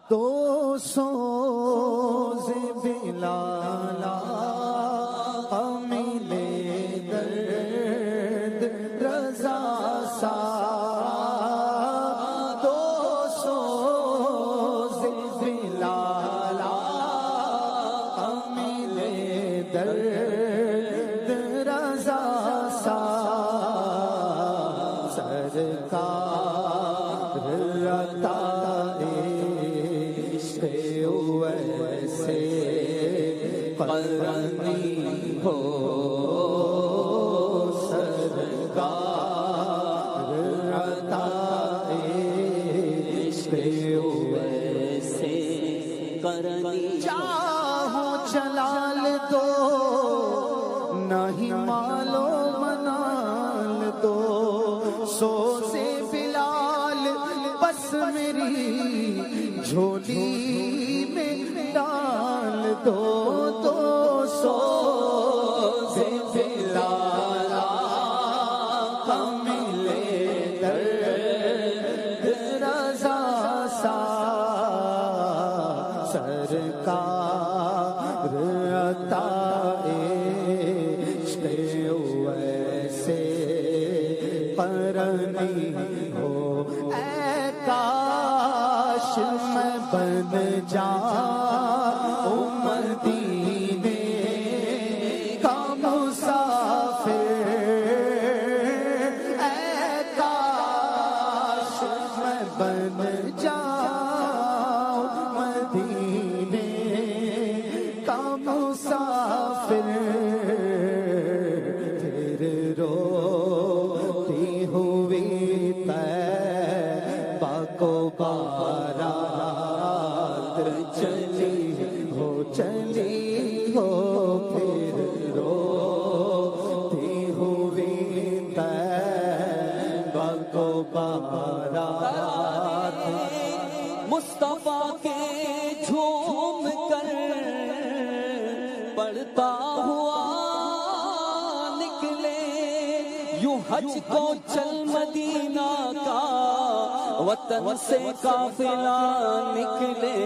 تو سوز بلالا ملے درد رضا سا، تو سوز بلالا ملے درد رضا سا، سرکار عطا ویسے قرنی ہو، سرکار عطا عشق ویسے قرنی، چاہو جلال دو نہیں مالو منال دو، سوزے بلال بس میری جھولی میں ڈال دو، تو سوزے بلال ملے درد رضا سا، سرکار عطا عشق ویسے قرنی ہو، اے کاش میں بن جاؤں مدینے کا مسافر، اے کاش میں بن جاؤں مدینے کا مسافر، پھر روتی ہوئی طیبہ کو بارات چلی ہو پھر روتی ہوئی طیبہ کو بارات، مصطفیٰ کے جھوم کر پڑھتا ہوا نکلے، یوں حج کو چل مدینہ کا وطن سے قافلہ نکلے،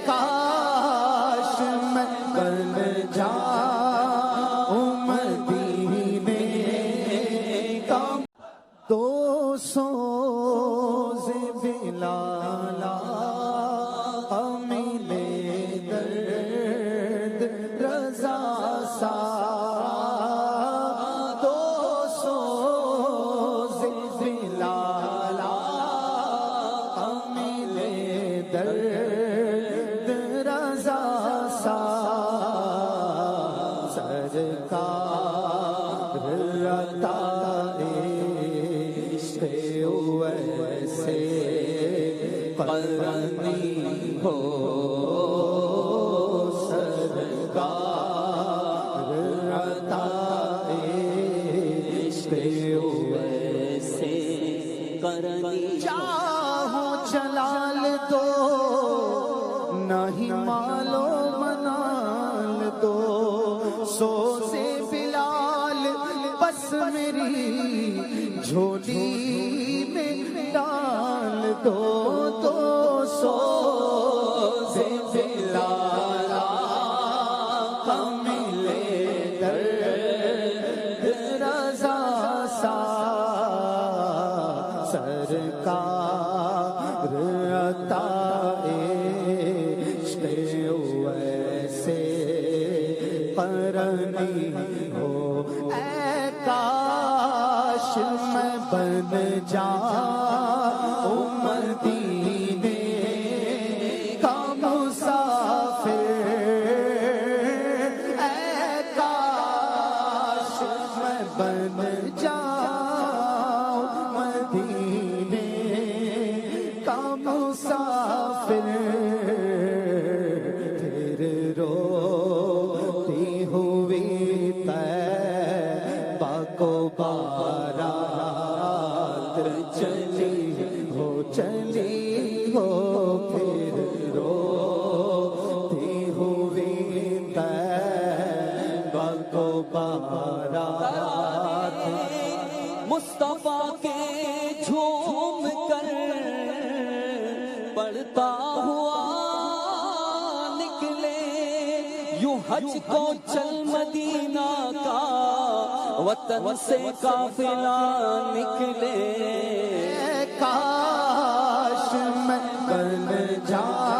کاش میں بن جاؤں مدینے کا، تو سوز بلالا ملے درد رضا سا، تو سوز بلالا ملے درد رضا سا، سرکار عطا عشق ویسے قرنی ہو، سرکار عطا عشق ویسے قرنی، چاہو جلال دو نہیں مالو منال دو، سوزے بلال بس میری جھولی میں ڈال دو، تو سوزے بلال ملے درد رضا سا، سرکار عطا عشق ویسے قرنی ہو، اے کاش میں بن جاؤں مدینے کا مسافر، اے کاش میں بن جاؤں مدینے کا مسافر، پھر روتی ہوئی طیبہ کو بارات چلی ہو پھر روتی ہوئی طیبہ کو بارات، مصطفیٰ کے جھوم کر لڑتا ہوا نکلے، یوں حج کو چل مدینہ کا وطن سے قافلہ نکلے۔ کاش میں بن جا